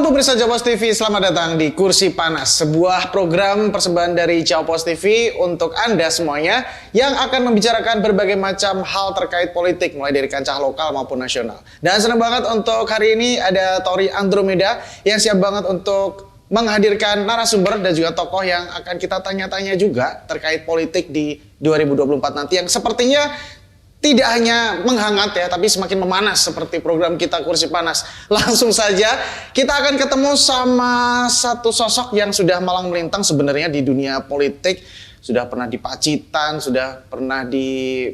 pemirsa Jawa Post TV, selamat datang di Kursi Panas, sebuah program persembahan dari Jawa Post TV untuk Anda semuanya yang akan membicarakan berbagai macam hal terkait politik, mulai dari kancah lokal maupun nasional. Dan senang banget untuk hari ini ada Tori Andromeda yang siap banget untuk menghadirkan narasumber dan juga tokoh yang akan kita tanya-tanya juga terkait politik di 2024 nanti yang sepertinya tidak hanya menghangat ya, tapi semakin memanas seperti program kita Kursi Panas. Langsung saja kita akan ketemu sama satu sosok yang sudah malang melintang sebenarnya di dunia politik. Sudah pernah di Pacitan, sudah pernah di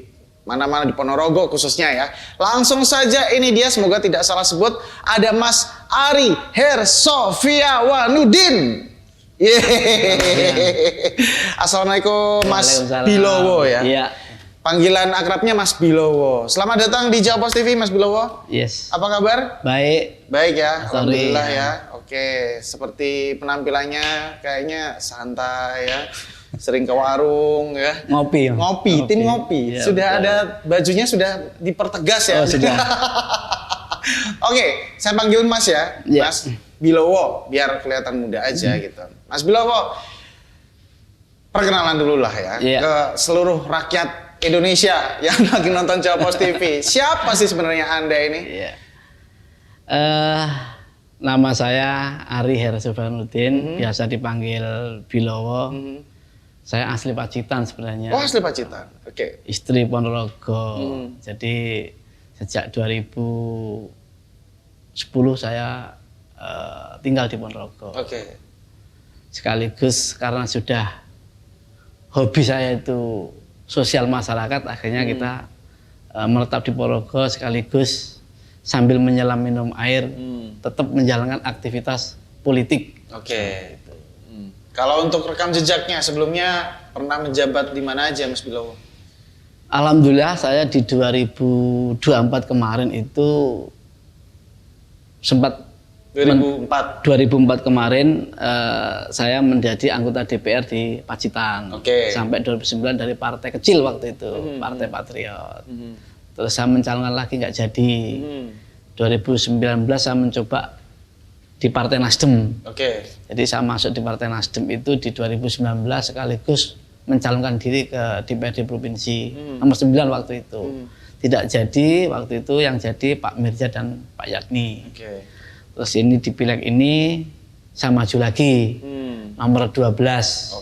mana-mana di Ponorogo khususnya ya. Langsung saja ini dia, semoga tidak salah sebut. Ada Mas Ari Hersofiawanudin. Assalamualaikum Mas Bilowo ya. Iya. Panggilan akrabnya Mas Bilowo. Selamat datang di Jawa Post TV, Mas Bilowo. Yes. Apa kabar? Baik. Baik ya, alhamdulillah ya. Oke, seperti penampilannya kayaknya santai ya. Sering ke warung ya. Ngopi. Tim ngopi. Ya, Sudah betul. ada bajunya sudah dipertegas ya. Oh, sudah. Oke, saya panggil Mas ya. Ya. Mas Bilowo, biar kelihatan muda aja gitu. Mas Bilowo, perkenalan dulu lah ya Ya. ke seluruh rakyat Indonesia yang lagi nonton Jawa Post TV. Siapa sih sebenarnya Anda ini? Iya. Nama saya Ari Hersofiawanudin, biasa dipanggil Bilowo. Saya asli Pacitan sebenarnya. Oh, asli Pacitan. Oke. Istri Ponorogo. Jadi sejak 2010 saya tinggal di Ponorogo. Oke. Sekaligus karena sudah hobi saya itu sosial masyarakat, akhirnya kita menetap di Ponorogo sekaligus sambil menyelam minum air, tetap menjalankan aktivitas politik. Oke. Kalau untuk rekam jejaknya sebelumnya pernah menjabat di mana aja, Mas Bilowo? Alhamdulillah saya di 2024 kemarin itu sempat 2004 kemarin saya menjadi anggota DPR di Pacitan. Oke. Sampai 2009 dari partai kecil waktu itu, Partai Patriot. Terus saya mencalonkan lagi nggak jadi. 2019 saya mencoba di Partai Nasdem. Oke. Jadi saya masuk di Partai Nasdem itu di 2019 sekaligus mencalonkan diri ke DPRD Provinsi nomor 9 waktu itu. Tidak jadi, waktu itu yang jadi Pak Mirza dan Pak Yakni. Oke. Terus ini di pileg ini saya maju lagi nomor 12.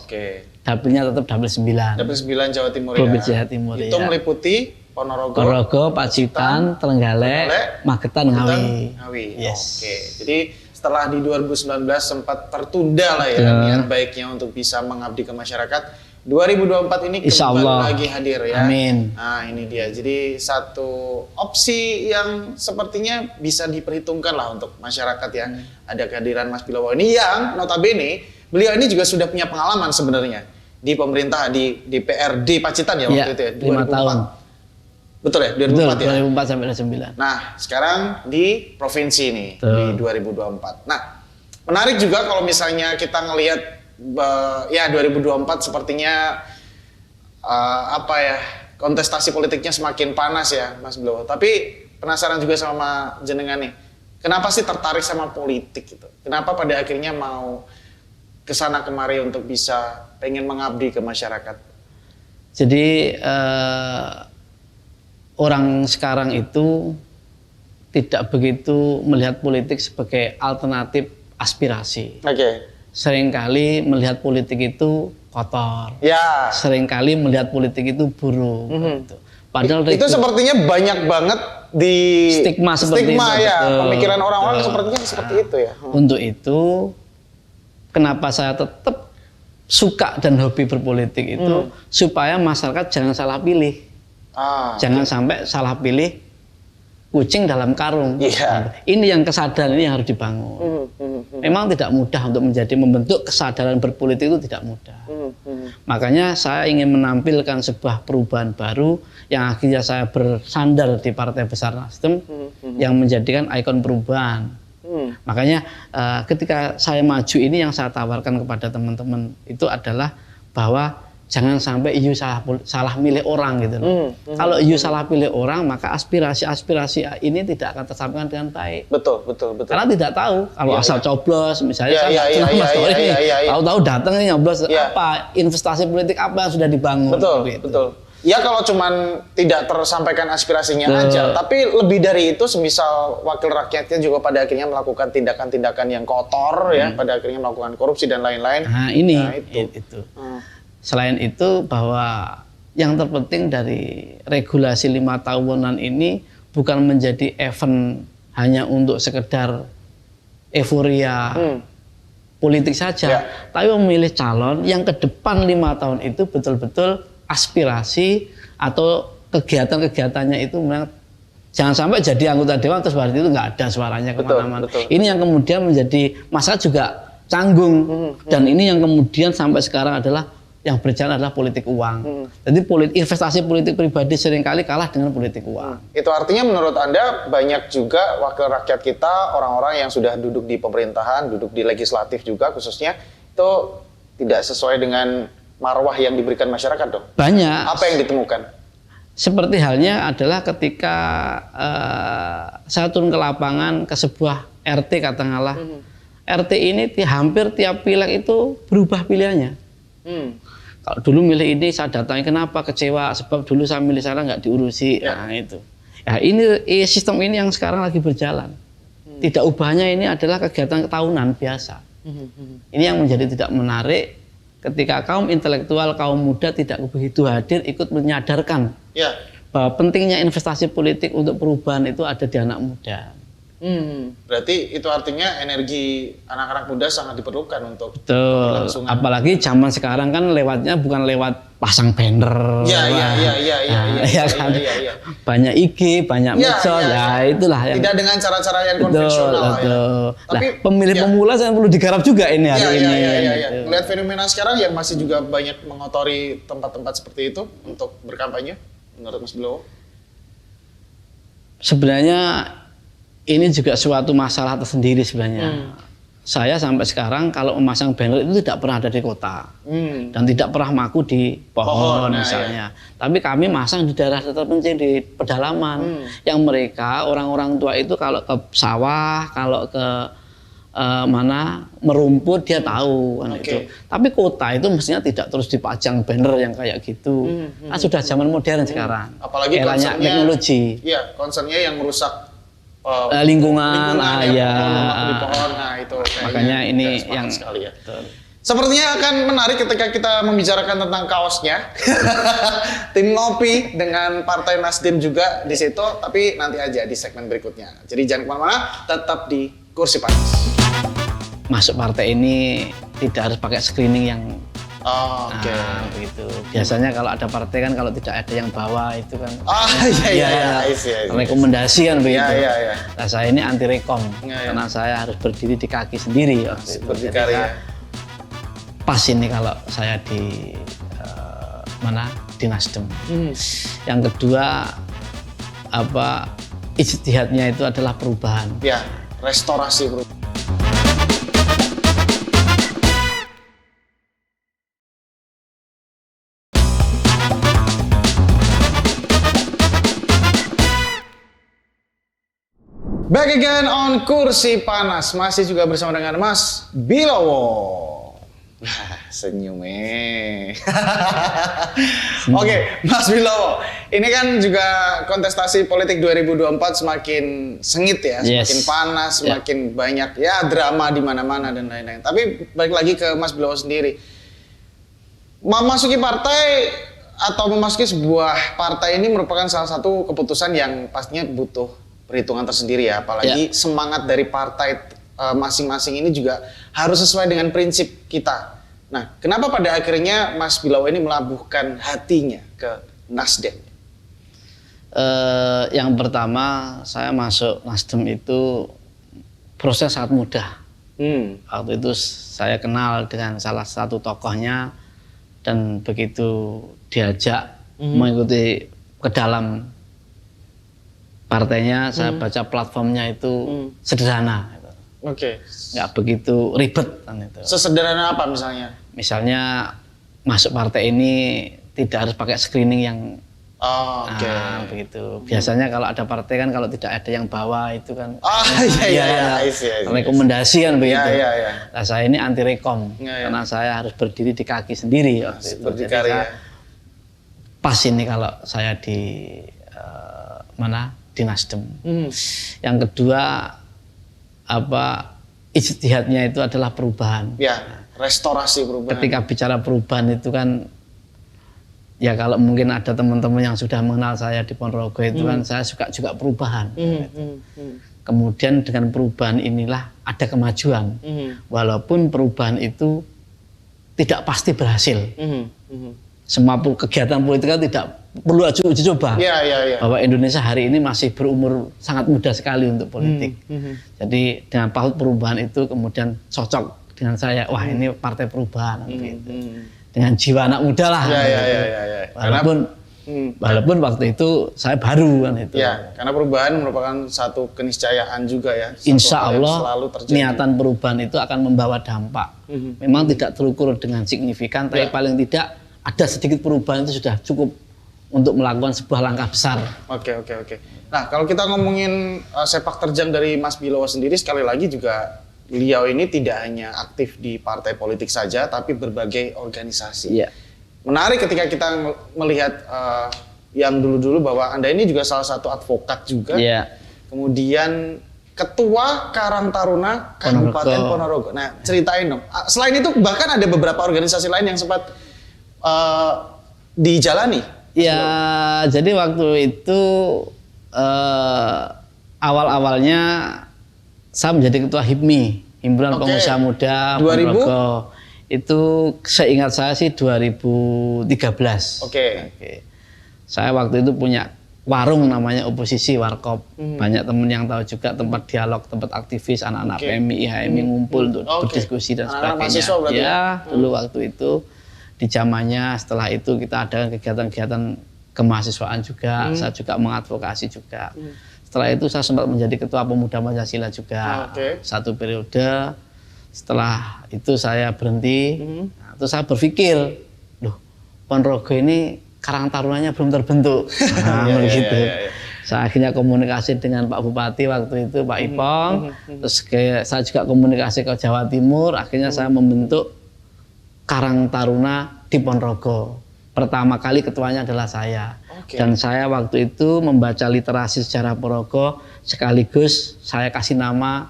Oke. Dapilnya tetap dapil 9. Dapil 9 Jawa Timur Provinsi ya. Jawa Timur Itu ya. meliputi Ponorogo, Pacitan, Trenggalek, Magetan, Ngawi. Yes. Oke. Jadi setelah di 2019 sempat tertunda lah ya niat baiknya untuk bisa mengabdi ke masyarakat. 2024 ini Insya kembali Allah. lagi hadir ya. Amin. Nah ini dia. Jadi satu opsi yang sepertinya bisa diperhitungkan lah untuk masyarakat ya. Ada kehadiran Mas Bilowo ini yang notabene beliau ini juga sudah punya pengalaman sebenarnya di pemerintah di DPRD Pacitan ya waktu itu ya. 5 tahun. Betul ya? 2004 Betul, ya? 2004 sampai 2009. Nah, sekarang di provinsi nih, Betul. di 2024. Nah, menarik juga kalau misalnya kita ngelihat ya 2024 sepertinya apa ya, kontestasi politiknya semakin panas ya, Mas Bilowo. Tapi penasaran juga sama jenengan nih. Kenapa sih tertarik sama politik gitu? Kenapa pada akhirnya mau kesana kemari untuk bisa pengen mengabdi ke masyarakat? Jadi orang sekarang itu tidak begitu melihat politik sebagai alternatif aspirasi. Oke. Seringkali melihat politik itu kotor. Ya. Seringkali melihat politik itu buruk. Gitu. Padahal Itu sepertinya banyak banget di stigma seperti itu. ya. Betul, Pemikiran orang-orang betul. sepertinya seperti itu ya. Untuk itu, kenapa saya tetap suka dan hobi berpolitik itu supaya masyarakat jangan salah pilih. Jangan sampai salah pilih kucing dalam karung. Iya. Ini yang kesadaran ini yang harus dibangun. Memang tidak mudah untuk membentuk kesadaran berpolitik itu tidak mudah. Makanya saya ingin menampilkan sebuah perubahan baru yang akhirnya saya bersandar di Partai Besar Nasdem yang menjadikan ikon perubahan. Makanya ketika saya maju ini yang saya tawarkan kepada teman-teman itu adalah bahwa jangan sampai IU salah milih orang gitu loh. Kalau IU salah pilih orang, maka aspirasi ini tidak akan tersampaikan dengan baik. Betul. Karena tidak tahu kalau asal coblos, misalnya tahu-tahu datang nih nyoblos, apa investasi politik apa yang sudah dibangun. Betul. Ya kalau cuman tidak tersampaikan aspirasinya aja, tapi lebih dari itu, semisal wakil rakyatnya juga pada akhirnya melakukan tindakan-tindakan yang kotor ya, pada akhirnya melakukan korupsi dan lain-lain. Nah itu. Selain itu bahwa yang terpenting dari regulasi 5 tahunan ini bukan menjadi event hanya untuk sekedar euforia politik saja, tapi memilih calon yang ke depan 5 tahun itu betul-betul aspirasi atau kegiatan-kegiatannya itu jangan sampai jadi anggota dewan terus berarti itu nggak ada suaranya kemana-mana. Ini yang kemudian menjadi masalah juga canggung, dan ini yang kemudian sampai sekarang adalah yang berjalan adalah politik uang. Jadi investasi politik pribadi seringkali kalah dengan politik uang. Itu artinya menurut Anda banyak juga wakil rakyat kita, orang-orang yang sudah duduk di pemerintahan, duduk di legislatif juga khususnya, itu tidak sesuai dengan marwah yang diberikan masyarakat dong? Banyak. Apa yang ditemukan? Seperti halnya adalah ketika saya turun ke lapangan ke sebuah RT katakanlah, RT ini hampir tiap pileg itu berubah pilihannya. Kalau dulu milih ini saya datangi, kenapa kecewa? Sebab dulu saya milih sana nggak diurusi. Nah itu. Ya ini sistem ini yang sekarang lagi berjalan. Tidak ubahnya ini adalah kegiatan tahunan biasa. Ini yang menjadi tidak menarik. Ketika kaum intelektual, kaum muda tidak begitu hadir ikut menyadarkan bahwa pentingnya investasi politik untuk perubahan itu ada di anak muda. Berarti itu artinya energi anak-anak muda sangat diperlukan untuk betul. Apalagi zaman sekarang kan lewatnya bukan lewat pasang banner. Iya kan. Banyak IG, banyak medsos, itulah yang tidak dengan cara-cara yang konvensional. Tapi pemilih pemula saya perlu digarap juga ini hari ini. Melihat fenomena sekarang yang masih juga banyak mengotori tempat-tempat seperti itu untuk berkampanye, menurut Mas Bilowo? Sebenarnya ini juga suatu masalah tersendiri sebenarnya. Saya sampai sekarang kalau memasang banner itu tidak pernah ada di kota dan tidak pernah maku di pohon misalnya. Tapi kami masang di daerah terpencil di pedalaman yang mereka orang-orang tua itu kalau ke sawah, kalau ke merumput dia tahu kan itu. Tapi kota itu mestinya tidak terus dipajang banner yang kayak gitu. Kan sudah zaman modern sekarang. Apalagi eranya teknologi. Iya, concernnya yang merusak lingkungan, pohon, itu makanya ini yang sekali ya. Sepertinya akan menarik ketika kita membicarakan tentang kaosnya. Tim Ngopi dengan Partai Nasdem juga di situ, tapi nanti aja di segmen berikutnya. Jadi jangan kemana-mana, tetap di Kursi Panas. Masuk partai ini tidak harus pakai screening yang begitu. Biasanya kalau ada partai kan kalau tidak ada yang bawa itu kan rekomendasi kan begitu. Nah, saya ini anti rekom karena saya harus berdiri di kaki sendiri. Pas ini kalau saya di di Nasdem. Yang kedua ijtihadnya itu adalah perubahan. Ya, restorasi perubahan. Back again on Kursi Panas, masih juga bersama dengan Mas Bilowo. Senyumnya. Oke, Mas Bilowo, ini kan juga kontestasi politik 2024 semakin sengit ya, semakin panas, semakin banyak ya drama di mana-mana dan lain-lain. Tapi balik lagi ke Mas Bilowo sendiri, memasuki partai atau memasuki sebuah partai ini merupakan salah satu keputusan yang pastinya butuh perhitungan tersendiri ya, apalagi semangat dari partai masing-masing ini juga harus sesuai dengan prinsip kita. Nah, kenapa pada akhirnya Mas Bilowo ini melabuhkan hatinya ke Nasdem? Yang pertama, saya masuk Nasdem itu proses sangat mudah. Waktu itu saya kenal dengan salah satu tokohnya dan begitu diajak mengikuti ke dalam partainya, saya baca platformnya itu sederhana. Nggak begitu ribet kan itu. Sesederhana apa misalnya? Misalnya masuk partai ini tidak harus pakai screening yang Oke. begitu. Biasanya kalau ada partai kan kalau tidak ada yang bawa itu kan Iya. rekomendasi kan begitu. Iya. Nah, saya ini anti rekom Iya. karena saya harus berdiri di kaki sendiri waktu itu. Jadi Berdikari ya. pas ini kalau saya di di Nasdem. Yang kedua ijtihadnya itu adalah perubahan. Ya, restorasi perubahan. Ketika bicara perubahan itu kan ya kalau mungkin ada teman-teman yang sudah mengenal saya di Ponorogo itu kan saya suka juga perubahan. Kemudian dengan perubahan inilah ada kemajuan. Walaupun perubahan itu tidak pasti berhasil. Semua kegiatan politik kan tidak perlu uji coba. Iya. Bahwa Indonesia hari ini masih berumur sangat muda sekali untuk politik. Jadi dengan perubahan itu kemudian cocok dengan saya. Wah ini partai perubahan. Gitu. Dengan jiwa anak muda lah. Iya. Walaupun waktu itu saya baru kan itu. Ya, karena perubahan merupakan satu keniscayaan juga ya. Insya Allah niatan perubahan itu akan membawa dampak. Memang tidak terukur dengan signifikan, tapi paling tidak ada sedikit perubahan itu sudah cukup untuk melakukan sebuah langkah besar. Oke. Nah, kalau kita ngomongin sepak terjang dari Mas Bilowo sendiri, sekali lagi juga beliau ini tidak hanya aktif di partai politik saja, tapi berbagai organisasi. Iya. Menarik ketika kita melihat yang dulu-dulu bahwa Anda ini juga salah satu advokat juga. Iya. Kemudian Ketua Karang Taruna Kabupaten Ponorogo. Nah, ceritain dong. Selain itu bahkan ada beberapa organisasi lain yang sempat dijalani. Ya, jadi waktu itu awal-awalnya saya menjadi ketua HIPMI, Himpunan Pengusaha Muda Ponorogo. Itu seingat saya sih 2013. Oke. Saya waktu itu punya warung namanya Oposisi Warkop. Banyak teman yang tahu juga tempat dialog, tempat aktivis anak-anak PMI, HMI ngumpul untuk berdiskusi dan sebagainya. Ya, dulu waktu itu di zamannya. Setelah itu kita ada kegiatan-kegiatan kemahasiswaan juga. Saya juga mengadvokasi juga. Setelah itu saya sempat menjadi ketua pemuda Pancasila juga. Satu periode. Setelah itu saya berhenti. Nah, terus saya berpikir, loh, Ponorogo ini Karang Tarunanya belum terbentuk. Nah, begitu. Saya akhirnya komunikasi dengan Pak Bupati waktu itu, Pak Ipong. Terus saya juga komunikasi ke Jawa Timur. Akhirnya saya membentuk Karang Taruna di Ponorogo. Pertama kali ketuanya adalah saya. Dan saya waktu itu membaca literasi sejarah Ponorogo, sekaligus saya kasih nama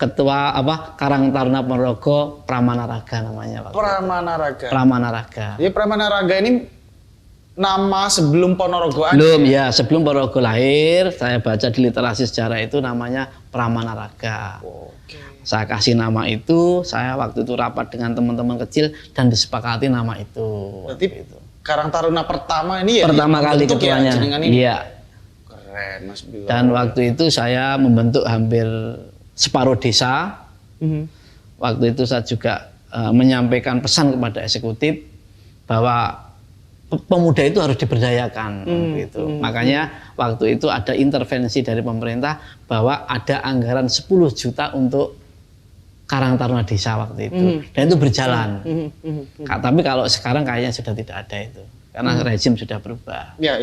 ketua Karang Taruna Ponorogo Pramanaraga namanya. Pramanaraga. Jadi Pramanaraga ini nama sebelum Ponorogo ada? Belum ya, sebelum Ponorogo lahir, saya baca di literasi sejarah itu namanya Pramanaraga. Saya kasih nama itu, saya waktu itu rapat dengan teman-teman kecil dan disepakati nama itu. Berarti Karang Taruna pertama ini ya? Pertama kali ketuanya. Iya. Keren, Mas Bilowo. Dan waktu itu saya membentuk hampir separuh desa. Waktu itu saya juga menyampaikan pesan kepada eksekutif bahwa pemuda itu harus diberdayakan. Gitu. Makanya waktu itu ada intervensi dari pemerintah bahwa ada anggaran 10 juta untuk Karang Taruna Desa waktu itu. Dan itu berjalan. Tapi kalau sekarang kayaknya sudah tidak ada itu. Karena rezim sudah berubah. Ya.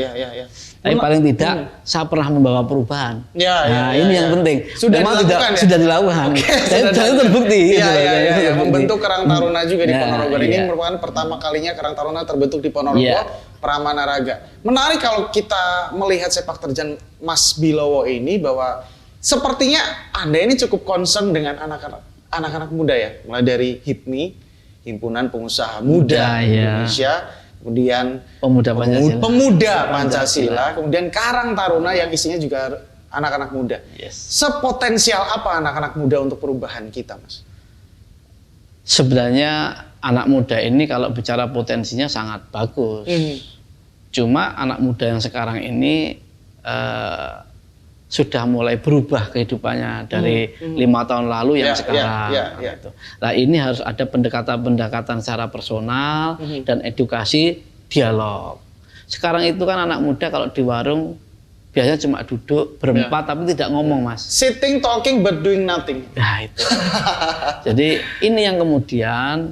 Tapi paling tidak saya pernah membawa perubahan. Ini yang penting. Sudah dilakukan ya? Sudah dilakukan. Dan itu terbukti. Iya. Membentuk Karang Taruna juga di Ponorogo. Ini merupakan pertama kalinya Karang Taruna terbentuk di Ponorogo, Pramanaraga. Menarik kalau kita melihat sepak terjang Mas Bilowo ini bahwa sepertinya Anda ini cukup concern dengan anak-anak muda ya. Mulai dari HIPMI, Himpunan Pengusaha Muda Indonesia, kemudian Pemuda Pancasila, kemudian Karang Taruna yang isinya juga anak-anak muda. Sepotensial apa anak-anak muda untuk perubahan kita, Mas? Sebenarnya anak muda ini kalau bicara potensinya sangat bagus. Cuma anak muda yang sekarang ini sudah mulai berubah kehidupannya dari 5 tahun lalu yang sekarang. Gitu. Nah ini harus ada pendekatan-pendekatan secara personal dan edukasi dialog. Sekarang itu kan anak muda kalau di warung biasanya cuma duduk berempat tapi tidak ngomong, Mas. Sitting, talking, but doing nothing. Nah itu. Jadi ini yang kemudian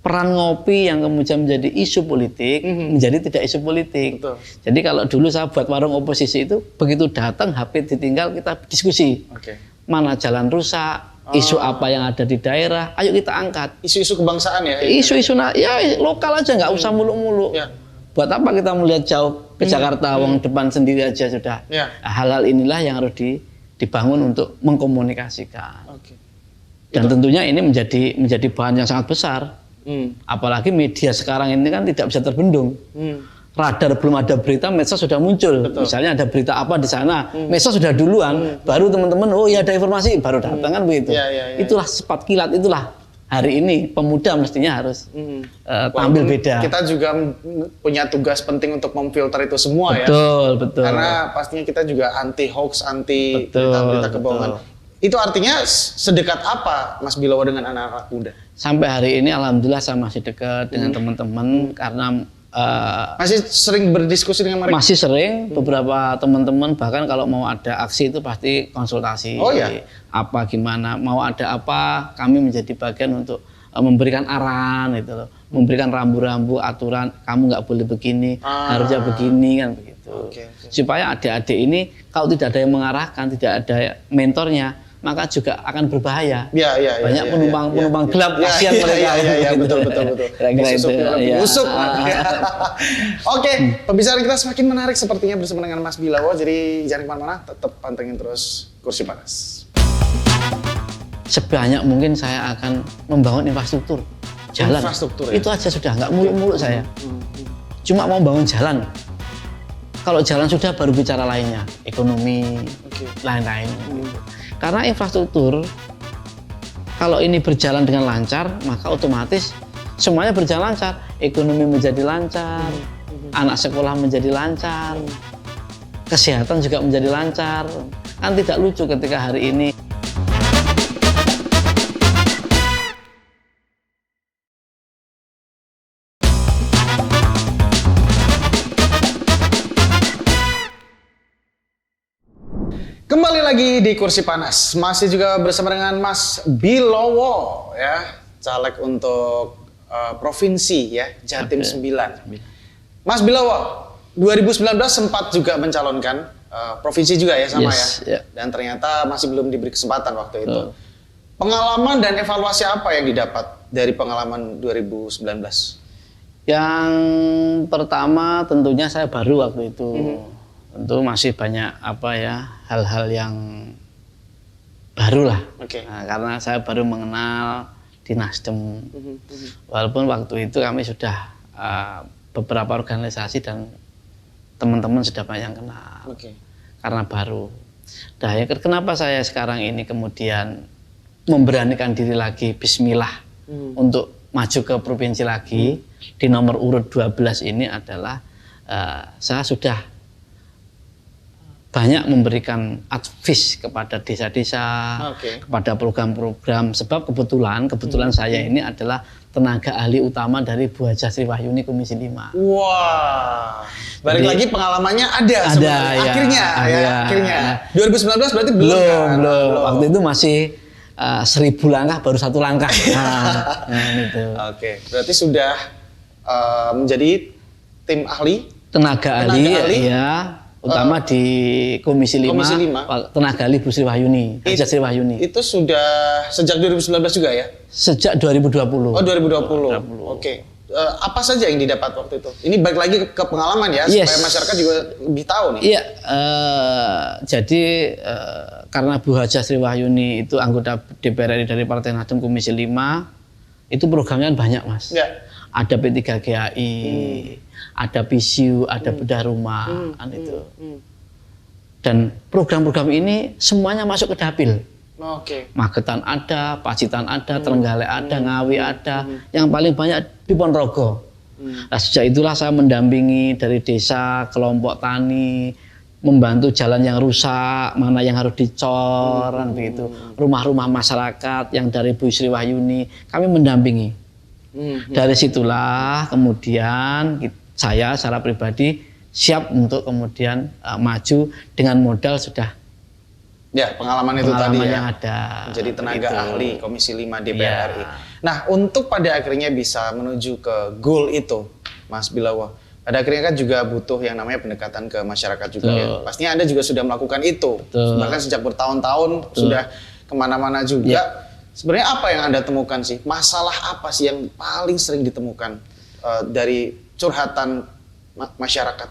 peran ngopi yang kemudian menjadi isu politik menjadi tidak isu politik. Betul. Jadi kalau dulu saya buat warung oposisi itu begitu datang HP ditinggal kita diskusi. Oke. Mana jalan rusak, isu apa yang ada di daerah, ayo kita angkat. Isu-isu kebangsaan ya. Isu-isu ya lokal aja nggak usah muluk-muluk. Ya. Buat apa kita melihat jauh ke Jakarta, wong depan sendiri aja sudah. Ya. Hal-hal inilah yang harus dibangun untuk mengkomunikasikan. Oke. Dan tentunya ini menjadi bahan yang sangat besar. Apalagi media sekarang ini kan tidak bisa terbendung. Radar belum ada berita, medsos sudah muncul. Betul. Misalnya ada berita apa di sana, medsos sudah duluan, baru teman-teman, oh ya ada informasi, baru datang kan begitu. Ya. Itulah cepat kilat, itulah hari ini pemuda mestinya harus tampil beda. Kita juga punya tugas penting untuk memfilter itu semua ya. Betul. Karena pastinya kita juga anti hoax, anti Betul, berita-berita kebohongan. betul. Itu artinya sedekat apa Mas Bilowo dengan anak-anak muda? Sampai hari ini alhamdulillah saya masih dekat dengan teman-teman karena Masih sering berdiskusi dengan mereka? masih sering beberapa teman-teman bahkan kalau mau ada aksi itu pasti konsultasi. Oh, ya? Apa gimana, mau ada apa, kami menjadi bagian untuk memberikan arahan gitu loh. Memberikan rambu-rambu aturan, kamu nggak boleh begini, harusnya begini kan begitu. Oke. Supaya adik-adik ini kalau tidak ada yang mengarahkan, tidak ada mentornya, maka juga akan berbahaya. Ya, Banyak penumpang gelap, Ya, kasihan mereka. Ya, betul. Kira-kira itu. Ya. Busuk. Oke, pembicaraan kita semakin menarik sepertinya bersama dengan Mas Bilowo. Jadi jangan kemana-mana, tetap pantengin terus Kursi Panas. Sebanyak mungkin saya akan membangun infrastruktur. Jalan. Infrastruktur, ya? Itu aja sudah, nggak muluk-muluk saya. Cuma mau bangun jalan. Kalau jalan sudah baru bicara lainnya, ekonomi, lain-lain. Karena infrastruktur, kalau ini berjalan dengan lancar, maka otomatis semuanya berjalan lancar. Ekonomi menjadi lancar, anak sekolah menjadi lancar, kesehatan juga menjadi lancar. Kan tidak lucu ketika hari ini Kembali lagi di Kursi Panas, masih juga bersama dengan Mas Bilowo ya, caleg untuk provinsi ya, Jatim 9. Mas Bilowo, 2019 sempat juga mencalonkan provinsi juga ya sama ya, dan ternyata masih belum diberi kesempatan waktu itu. Pengalaman dan evaluasi apa yang didapat dari pengalaman 2019? Yang pertama tentunya saya baru waktu itu. Tentu masih banyak hal-hal yang baru lah. Nah, karena saya baru mengenal di Nasdem. Walaupun waktu itu kami sudah beberapa organisasi dan teman-teman sudah banyak kenal. Karena baru. Nah, ya, kenapa saya sekarang ini kemudian memberanikan diri lagi, bismillah, untuk maju ke provinsi lagi. Di nomor urut 12 ini adalah saya sudah banyak memberikan advice kepada desa-desa, kepada program-program. Sebab kebetulan saya ini adalah tenaga ahli utama dari Bu Haja Sri Wahyuni Komisi 5. Wah, balik lagi pengalamannya ada sebenarnya. Akhirnya. 2019 berarti belum. Waktu itu masih 1000 langkah baru 1 langkah. Gitu. Oke, berarti sudah menjadi tim ahli? Tenaga ahli. Ya. Utama di Komisi 5, tenaga ahli Bu Sri Wahyuni, Haja Sri Wahyuni. Itu sudah sejak 2019 juga ya? Sejak 2020. Oh, 2020. Oke. Apa saja yang didapat waktu itu? Ini balik lagi ke pengalaman ya, supaya masyarakat juga lebih tahu nih. Iya, jadi karena Bu Haja Sri Wahyuni itu anggota DPR RI dari Partai Nasdem Komisi 5, itu programnya banyak, Mas. Ya. Ada P3GAI, ada PISU, ada bedah rumah, kan itu. Dan program-program ini semuanya masuk ke dapil. Magetan ada, Pacitan ada, Trenggalek ada, Ngawi ada, yang paling banyak di Ponorogo. Nah, sejak itulah saya mendampingi dari desa, kelompok tani, membantu jalan yang rusak, mana yang harus dicor, begitu. Rumah-rumah masyarakat yang dari Bu Sri Wahyuni, kami mendampingi. Dari situlah kemudian saya secara pribadi siap untuk kemudian maju dengan modal sudah. Ya, pengalaman itu tadi ya. Ada. Jadi tenaga ahli Komisi 5 DPR RI. Nah, untuk pada akhirnya bisa menuju ke goal itu, Mas Bilawa, pada akhirnya kan juga butuh yang namanya pendekatan ke masyarakat juga ya. Pastinya Anda juga sudah melakukan itu, bahkan sejak bertahun-tahun sudah kemana-mana juga. Sebenarnya apa yang Anda temukan sih? Masalah apa sih yang paling sering ditemukan dari curhatan masyarakat?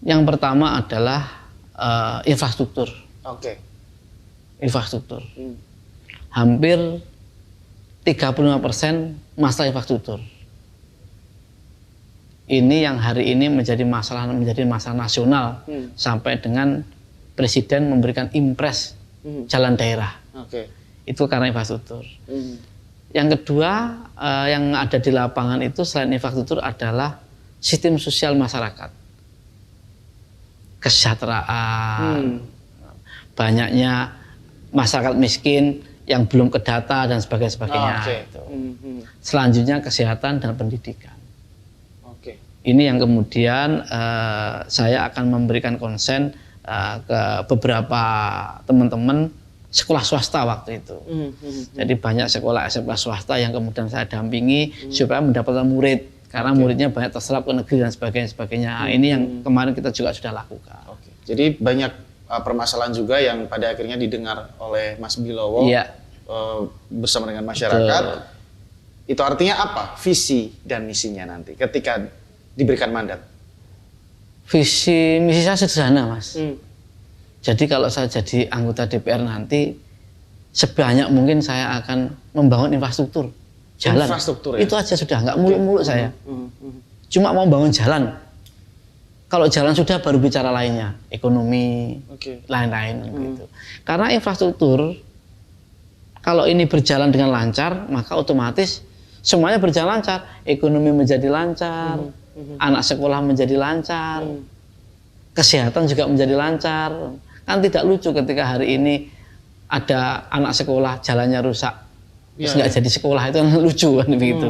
Yang pertama adalah infrastruktur. Oke. Infrastruktur. Hampir 35% masalah infrastruktur. Ini yang hari ini menjadi masalah nasional sampai dengan Presiden memberikan impres jalan daerah. Oke. Itu karena infrastruktur. Yang kedua yang ada di lapangan itu selain infrastruktur adalah sistem sosial masyarakat, kesejahteraan, banyaknya masyarakat miskin yang belum kedata dan sebagainya. Gitu. Selanjutnya kesehatan dan pendidikan. Ini yang kemudian saya akan memberikan konsen ke beberapa teman-teman sekolah swasta waktu itu. Jadi banyak sekolah SMA swasta yang kemudian saya dampingi supaya mendapatkan murid, karena muridnya banyak terserap ke negeri dan sebagainya. Ini yang kemarin kita juga sudah lakukan. Jadi banyak permasalahan juga yang pada akhirnya didengar oleh Mas Bilowo bersama dengan masyarakat. Itu artinya apa? Visi dan misinya nanti ketika diberikan mandat. Visi misi saya sederhana, Mas. Jadi kalau saya jadi anggota DPR nanti, sebanyak mungkin saya akan membangun infrastruktur, jalan. Infrastruktur, ya? Itu aja sudah, nggak muluk-muluk saya. Cuma mau bangun jalan. Kalau jalan sudah baru bicara lainnya, ekonomi, lain-lain gitu. Karena infrastruktur, kalau ini berjalan dengan lancar, maka otomatis semuanya berjalan lancar. Ekonomi menjadi lancar, anak sekolah menjadi lancar, kesehatan juga menjadi lancar. Kan tidak lucu ketika hari ini ada anak sekolah jalannya rusak, terus nggak jadi sekolah, itu kan lucu kan begitu.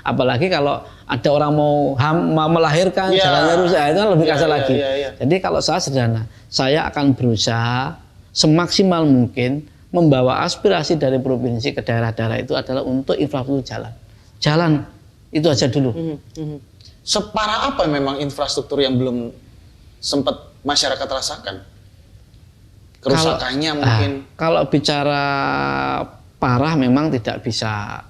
Apalagi kalau ada orang mau melahirkan jalannya rusak, itu kan lebih kasar lagi. Jadi kalau saya sederhana, saya akan berusaha semaksimal mungkin membawa aspirasi dari provinsi ke daerah-daerah itu adalah untuk infrastruktur jalan. Jalan itu aja dulu. Separah apa memang infrastruktur yang belum sempat masyarakat rasakan? Kerusakannya mungkin. Kalau bicara parah memang tidak bisa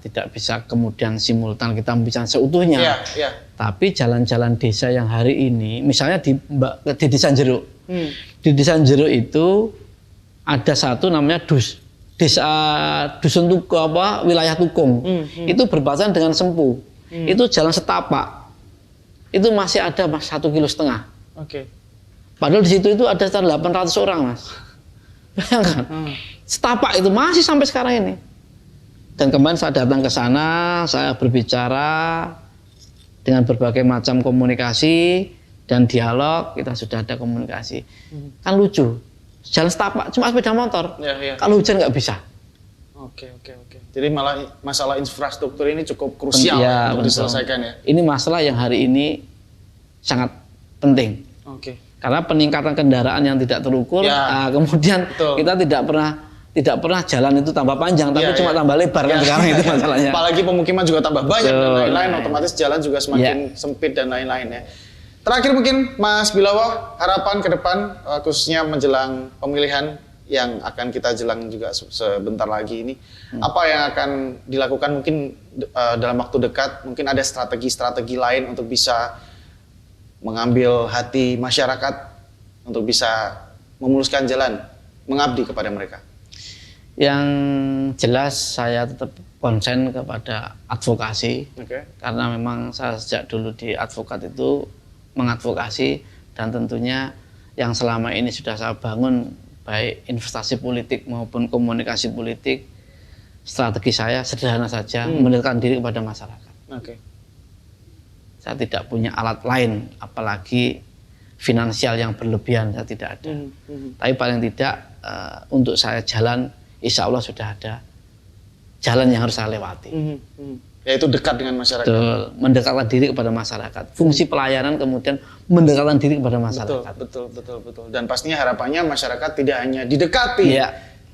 kemudian simultan kita bicara seutuhnya. Tapi jalan-jalan desa yang hari ini, misalnya di Desa Jeruk. Di Desa Jeruk itu ada satu namanya Dusun Tukung, wilayah Tukung. Itu berbatasan dengan Sempu. Itu jalan setapak. Itu masih ada 1,5 kilo. Padahal di situ itu ada sekitar 800 orang, Mas. Bayangkan, setapak itu masih sampai sekarang ini. Dan kemarin saya datang ke sana, saya berbicara dengan berbagai macam komunikasi dan dialog, kita sudah ada komunikasi. Kan lucu, jalan setapak cuma sepeda motor, kalau hujan nggak bisa. Jadi masalah infrastruktur ini cukup krusial untuk diselesaikan ya. Ini masalah yang hari ini sangat penting. Karena peningkatan kendaraan yang tidak terukur, kemudian kita tidak pernah jalan itu tambah panjang, tapi cuma tambah lebar kan sekarang itu masalahnya. Apalagi pemukiman juga tambah banyak dan lain-lain, otomatis jalan juga semakin sempit dan lain-lain ya. Terakhir mungkin Mas Bilawo, harapan ke depan khususnya menjelang pemilihan yang akan kita jelang juga sebentar lagi ini, apa yang akan dilakukan mungkin dalam waktu dekat? Mungkin ada strategi-strategi lain untuk bisa mengambil hati masyarakat, untuk bisa memuluskan jalan, mengabdi kepada mereka. Yang jelas saya tetap konsen kepada advokasi, karena memang saya sejak dulu di advokat itu mengadvokasi, dan tentunya yang selama ini sudah saya bangun baik investasi politik maupun komunikasi politik, strategi saya sederhana saja, mendekatkan diri kepada masyarakat. Saya tidak punya alat lain, apalagi finansial yang berlebihan, saya tidak ada. Tapi paling tidak untuk saya jalan, insya Allah sudah ada jalan yang harus saya lewati. Yaitu dekat dengan masyarakat. Betul, mendekatkan diri kepada masyarakat. Fungsi pelayanan kemudian mendekatkan diri kepada masyarakat. Betul. Dan pastinya harapannya masyarakat tidak hanya didekati,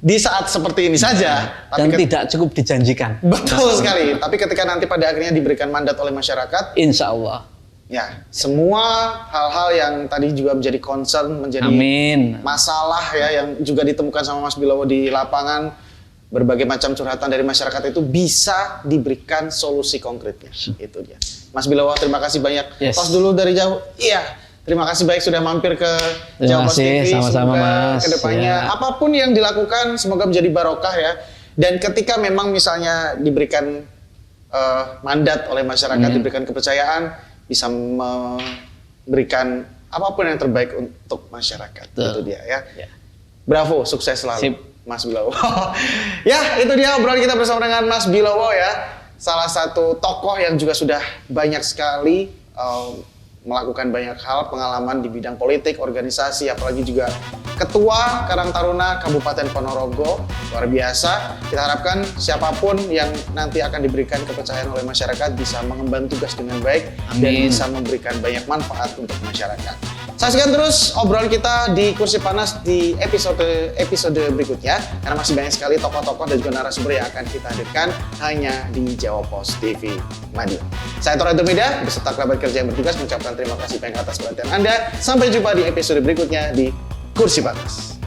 di saat seperti ini saja. Dan tidak cukup dijanjikan. Betul sekali. Tapi ketika nanti pada akhirnya diberikan mandat oleh masyarakat, Insya Allah. ya semua hal-hal yang tadi juga menjadi concern, menjadi Amin. masalah ya yang juga ditemukan sama Mas Bilowo di lapangan, berbagai macam curhatan dari masyarakat itu bisa diberikan solusi konkretnya. Itu dia. Mas Bilowo, terima kasih banyak. Yes. Tos dulu dari jauh. Iya. Terima kasih banyak sudah mampir ke Terima Jawa Post kasih, TV. sama-sama, Semoga Mas. kedepannya Ya. apapun yang dilakukan semoga menjadi barokah ya. Dan ketika memang misalnya diberikan mandat oleh masyarakat, diberikan kepercayaan, bisa memberikan apapun yang terbaik untuk masyarakat. Betul. Itu dia ya. Ya. Bravo, sukses selalu. Sip. Mas Bilowo. Ya, itu dia obrolan kita bersama dengan Mas Bilowo ya. Salah satu tokoh yang juga sudah banyak sekali melakukan banyak hal, pengalaman di bidang politik, organisasi, apalagi juga Ketua Karang Taruna Kabupaten Ponorogo. Luar biasa. Kita harapkan siapapun yang nanti akan diberikan kepercayaan oleh masyarakat bisa mengemban tugas dengan baik dan Amin. bisa memberikan banyak manfaat untuk masyarakat. Saksikan terus obrolan kita di Kursi Panas di episode berikutnya karena masih banyak sekali tokoh-tokoh dan juga narasumber yang akan kita hadirkan hanya di Jawa Post TV Madiun. Saya Toranto Meda beserta kerabat kerja yang bertugas mengucapkan terima kasih banyak atas perhatian Anda. Sampai jumpa di episode berikutnya di Kursi Panas.